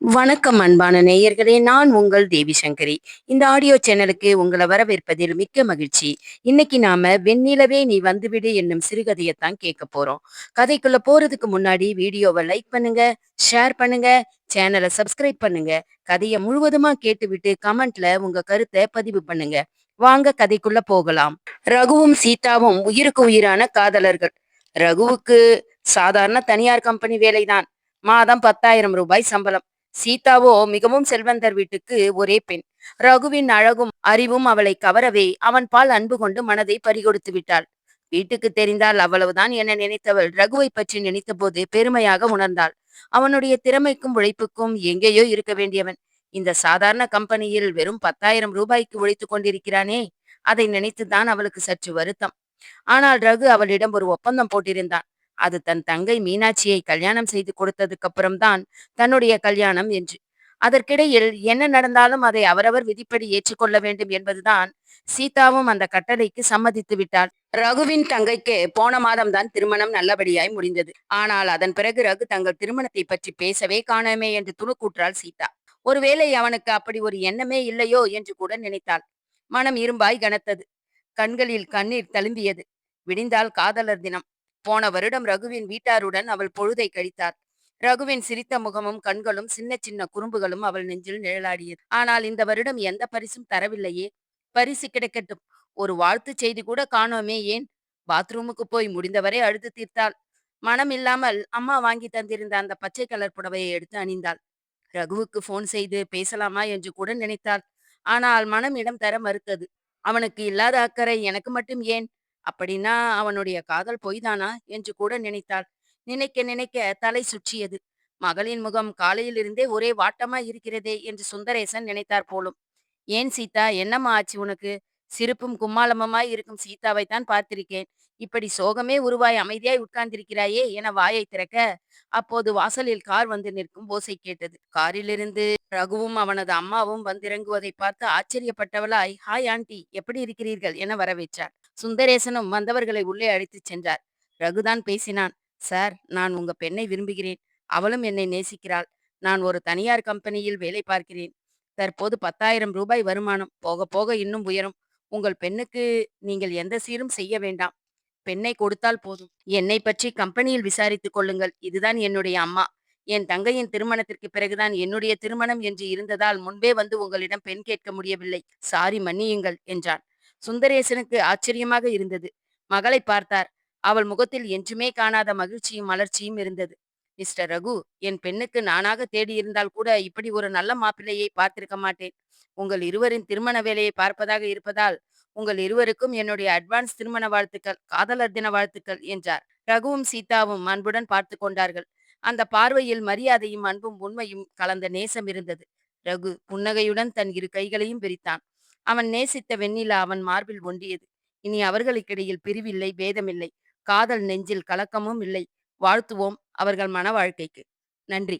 வணக்கம் அன்பான நேயர்களே, நான் உங்கள் தேவி சங்கரி. இந்த ஆடியோ சேனலுக்கு உங்களை வரவேற்பதில் மிக்க மகிழ்ச்சி. இன்னைக்கு நாம "வெண்ணிலவே நீ வந்துவிடு" என்னும் சிறுகதையத்தான் கேட்க போறோம். கதைக்குள்ள போறதுக்கு முன்னாடி வீடியோவை லைக் பண்ணுங்க, ஷேர் பண்ணுங்க, சேனலை சப்ஸ்கிரைப் பண்ணுங்க. கதையை முழுவதுமா கேட்டுவிட்டு கமெண்ட்ல உங்க கருத்தை பதிவு பண்ணுங்க. வாங்க கதைக்குள்ள போகலாம். ரகுவும் சீதாவும் உயிருக்கு உயிரான காதலர்கள். ரகுவுக்கு சாதாரண தனியார் கம்பெனி வேலைதான். மாதம் 10,000 ரூபாய் சம்பளம். சீதாவோ மிகவும் செல்வந்தர் வீட்டுக்கு ஒரே பெண். ரகுவின் அழகும் அறிவும் அவளை கவரவே அவன் பால் அன்பு கொண்டு மனதை பறிகொடுத்து விட்டாள். வீட்டுக்கு தெரிந்தால் அவ்வளவுதான் என நினைத்தவள் ரகுவை பற்றி நினைத்தபோது பெருமையாக உணர்ந்தாள். அவனுடைய திறமைக்கும் உழைப்புக்கும் எங்கேயோ இருக்க வேண்டியவன் இந்த சாதாரண கம்பெனியில் வெறும் 10,000 ரூபாய்க்கு உழைத்துக் கொண்டிருக்கிறானே. அதை நினைத்துதான் அவளுக்கு சற்று வருத்தம். ஆனால் ரகு அவளிடம் ஒரு ஒப்பந்தம் போட்டிருந்தான். அது தன் தங்கை மீனாட்சியை கல்யாணம் செய்து கொடுத்ததுக்கு அப்புறம்தான் தன்னுடைய கல்யாணம் என்று. அதற்கிடையில் என்ன நடந்தாலும் அதை அவரவர் விதிப்படி ஏற்றுக்கொள்ள வேண்டும் என்பதுதான். சீதாவும் அந்த கட்டளைக்கு சம்மதித்து விட்டாள். ரகுவின் தங்கைக்கு போன மாதம்தான் திருமணம் நல்லபடியாய் முடிந்தது. ஆனால் அதன் பிறகு ரகு தங்கள் திருமணத்தை பற்றி பேசவே காணோமே என்று துணுக்கூற்றாள் சீதா. ஒருவேளை அவனுக்கு அப்படி ஒரு எண்ணமே இல்லையோ என்று கூட நினைத்தாள். மனம் இரும்பாய் கனத்தது. கண்களில் கண்ணீர் தளும்பியது. விடிந்தால் காதலர் தினம். போன வருடம் ரகுவின் வீட்டாருடன் அவள் பொழுதை கழித்தாள். ரகுவின் சிரித்த முகமும் கண்களும் சின்ன சின்ன குறும்புகளும் அவள் நெஞ்சில் நிழலாடியது. ஆனால் இந்த வருடம் எந்த பரிசும் தரவில்லையே. பரிசு கிடைக்கட்டும், ஒரு வாழ்த்து செய்தி கூட காணோமே. ஏன்? பாத்ரூமுக்கு போய் முடிந்தவரை அழுது தீர்த்தாள். மனம் இல்லாமல் அம்மா வாங்கி தந்திருந்த அந்த பச்சை கலர் புடவையை எடுத்து அணிந்தாள். ரகுவுக்கு போன் செய்து பேசலாமா என்று கூட நினைத்தாள். ஆனால் மனம் இடம் தர மறுத்தது. அவனுக்கு இல்லாத அக்கறை எனக்கு மட்டும் ஏன்? அப்படின்னா அவனுடைய காதல் பொய்தானா என்று கூட நினைத்தாள். நினைக்க நினைக்க தலை சுற்றியது. மகளின் முகம் காலையிலிருந்தே ஒரே வாட்டமா இருக்கிறதே என்று சுந்தரேசன் நினைத்தார் போலும். ஏன் சீதா, என்னம்மா ஆச்சு உனக்கு? சிரிப்பும் கும்மாளமுமாய் இருக்கும் சீதாவைத்தான் பார்த்திருக்கேன். இப்படி சோகமே உருவாய் அமைதியாய் உட்கார்ந்திருக்கிறாயே என வாயை திறக்க, அப்போது வாசலில் கார் வந்து நிற்கும் ஓசை கேட்டது. காரிலிருந்து ரகுவும் அவனது அம்மாவும் வந்திறங்குவதை பார்த்து ஆச்சரியப்பட்டவளாய், "ஹாய் ஆண்டி, எப்படி இருக்கிறீர்கள்?" என வரவேற்றார். சுந்தரேசனும் வந்தவர்களை உள்ளே அழைத்துச் சென்றார். ரகுதான் பேசினான். "சார், நான் உங்க பெண்ணை விரும்புகிறேன். அவளும் என்னை நேசிக்கிறாள். நான் ஒரு தனியார் கம்பெனியில் வேலை பார்க்கிறேன். தற்போது 10,000 ரூபாய் வருமானம். போக போக இன்னும் உயரும். உங்கள் பெண்ணுக்கு நீங்கள் எந்த சீரும் செய்ய வேண்டாம். பெண்ணை கொடுத்தால் போதும். என்னை பற்றி கம்பெனியில் விசாரித்துக் கொள்ளுங்கள். இதுதான் என்னுடைய அம்மா. என் தங்கையின் திருமணத்திற்கு பிறகுதான் என்னுடைய திருமணம் என்று இருந்ததால் முன்பே வந்து உங்களிடம் பெண் கேட்க முடியவில்லை. சாரி, மன்னியுங்கள்" என்றான். சுந்தரேசனுக்கு ஆச்சரியமாக இருந்தது. மகளை பார்த்தார். அவள் முகத்தில் என்றுமே காணாத மகிழ்ச்சியும் மலர்ச்சியும் இருந்தது. "மிஸ்டர் ரகு, என் பெண்ணுக்கு நானாக தேடியிருந்தால் கூட இப்படி ஒரு நல்ல மாப்பிள்ளையை பார்த்திருக்க மாட்டேன். உங்கள் இருவரின் திருமண வேலையை பார்ப்பதாக இருப்பதால் உங்கள் இருவருக்கும் என்னுடைய அட்வான்ஸ் திருமண வாழ்த்துக்கள், காதலர் தின வாழ்த்துக்கள்" என்றார். ரகுவும் சீதாவும் அன்புடன் பார்த்து கொண்டார்கள். அந்த பார்வையில் மரியாதையும் அன்பும் உண்மையும் கலந்த நேசம் இருந்தது. ரகு புன்னகையுடன் தன் இரு கைகளையும் விரித்தான். அவன் நேசித்த வெண்ணிலா அவன் மார்பில் ஒன்றியது. இனி அவர்களுக்கிடையில் பிரிவில்லை, பேதமில்லை. காதல் நெஞ்சில் கலக்கமும் இல்லை. வாழ்த்துவோம் அவர்கள் மன வாழ்க்கைக்கு. நன்றி.